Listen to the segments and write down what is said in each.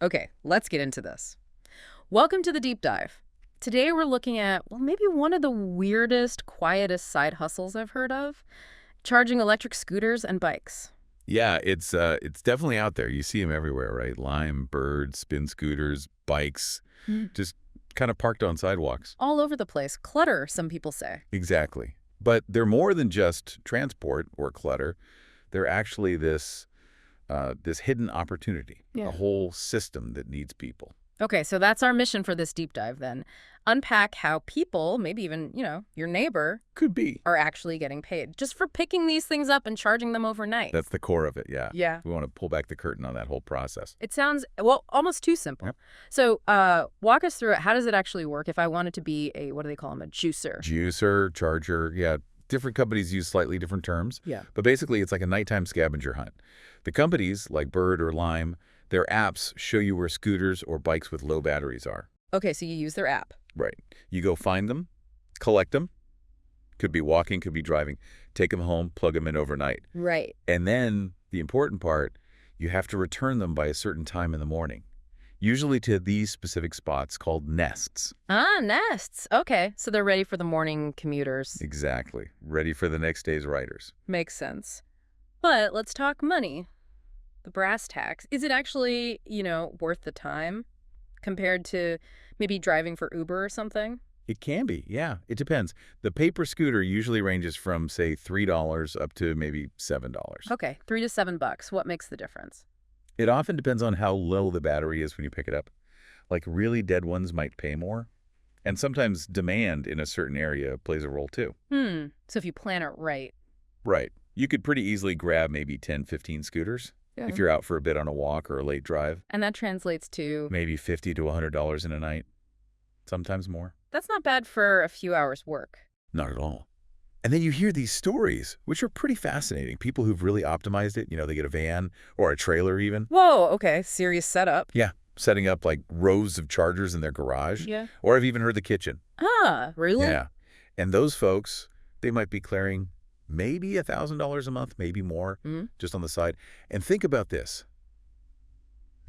Okay, let's get into this. Welcome to the deep dive. Today we're looking at, well, maybe one of the weirdest, quietest side hustles I've heard of, charging electric scooters and bikes. Yeah, it's definitely out there. You see them everywhere, right? Lime, birds, spin scooters, bikes, Mm. just kind of parked on sidewalks. All over the place. Clutter, some people say. Exactly. But they're more than just transport or clutter. They're actually this hidden opportunity, a Yeah. whole system that needs people. Okay, so that's our mission for this deep dive then. Unpack how people, maybe even, your neighbor, Could be. are actually getting paid just for picking these things up and charging them overnight. That's the core of it, yeah. Yeah. We want to pull back the curtain on that whole process. It sounds, well, almost too simple. Yep. So walk us through it. How does it actually work if I wanted to be a, what do they call them, a juicer? Juicer, charger, yeah. Different companies use slightly different terms. Yeah. But basically, it's like a nighttime scavenger hunt. The companies, like Bird or Lime, their apps show you where scooters or bikes with low batteries are. Okay, so you use their app. Right. You go find them, collect them. Could be walking, could be driving. Take them home, plug them in overnight. Right. And then, the important part, you have to return them by a certain time in the morning. Usually to these specific spots called nests. Ah, nests. Okay, so they're ready for the morning commuters. Exactly. Ready for the next day's riders. Makes sense. But let's talk money. The brass tacks. Is it actually, worth the time compared to maybe driving for Uber or something? It can be, yeah. It depends. The paper scooter usually ranges from, say, $3 up to maybe $7. Okay, $3 to $7. What makes the difference? It often depends on how low the battery is when you pick it up. Like really dead ones might pay more. And sometimes demand in a certain area plays a role too. So if you plan it right. Right. You could pretty easily grab maybe 10, 15 scooters if you're out for a bit on a walk or a late drive. And that translates to, Maybe $50 to $100 in a night. Sometimes more. that's not bad for a few hours work. Not at all. And then you hear these stories, which are pretty fascinating. People who've really optimized it, they get a van or a trailer even. Whoa, okay, serious setup. Yeah, setting up like rows of chargers in their garage. Yeah. Or I've even heard the kitchen. Ah, really? Yeah. And those folks, they might be clearing maybe $1,000 a month, maybe more, just on the side. And think about this.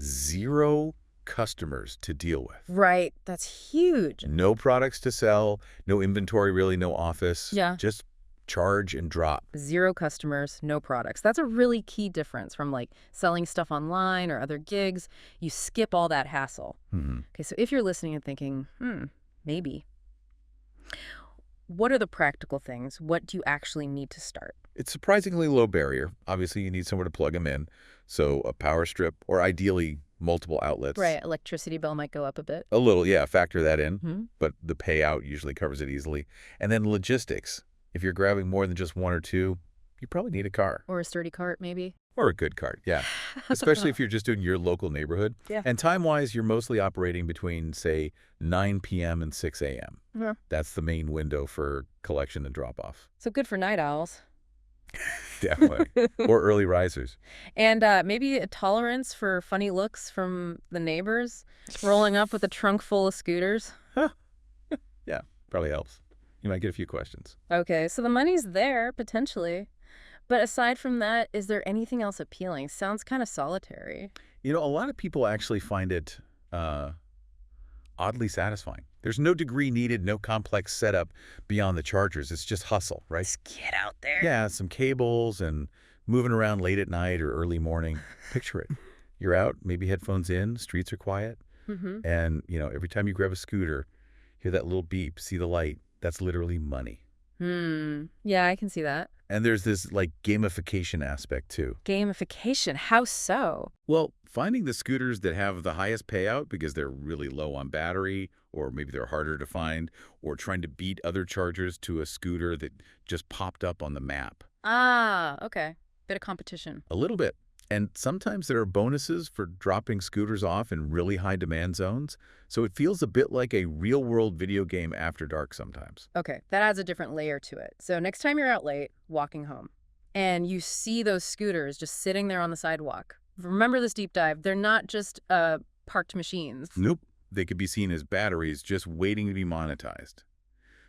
0 customers to deal with. Right, that's huge. No products to sell, no inventory really, no office. Yeah. Just charge and drop. 0 customers, no products. That's a really key difference from like selling stuff online or other gigs. You skip all that hassle. Okay, so if you're listening and thinking, maybe. What are the practical things? What do you actually need to start? It's surprisingly low barrier. Obviously, you need somewhere to plug them in. So a power strip or ideally multiple outlets. Right, electricity bill might go up a bit. A little, yeah, factor that in. But the payout usually covers it easily. And then logistics. If you're grabbing more than just 1 or 2, you probably need a car. Or a sturdy cart, maybe. Or a good cart, yeah. Especially if you're just doing your local neighborhood. Yeah. And time-wise, you're mostly operating between, say, 9 p.m. and 6 a.m. Yeah. That's the main window for collection and drop-off. So good for night owls. Definitely. Or early risers. And maybe a tolerance for funny looks from the neighbors rolling up with a trunk full of scooters. Yeah, probably helps. You might get a few questions. Okay, so the money's there, potentially. But aside from that, is there anything else appealing? Sounds kind of solitary. A lot of people actually find it oddly satisfying. There's no degree needed, no complex setup beyond the chargers. It's just hustle, right? Just get out there. Yeah, some cables and moving around late at night or early morning. Picture it. You're out, maybe headphones in, streets are quiet. And, every time you grab a scooter, hear that little beep, see the light. That's literally money. Yeah, I can see that. And there's this, gamification aspect, too. Gamification, how so? Well, finding the scooters that have the highest payout because they're really low on battery, or maybe they're harder to find, or trying to beat other chargers to a scooter that just popped up on the map. Ah, okay. Bit of competition. A little bit. And sometimes there are bonuses for dropping scooters off in really high demand zones. So it feels a bit like a real-world video game after dark sometimes. Okay, that adds a different layer to it. So next time you're out late, walking home, and you see those scooters just sitting there on the sidewalk, remember this deep dive. They're not just parked machines. Nope. They could be seen as batteries just waiting to be monetized.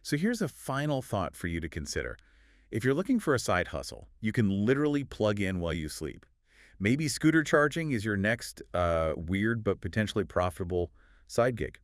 So here's a final thought for you to consider. If you're looking for a side hustle, you can literally plug in while you sleep. Maybe scooter charging is your next weird but potentially profitable side gig.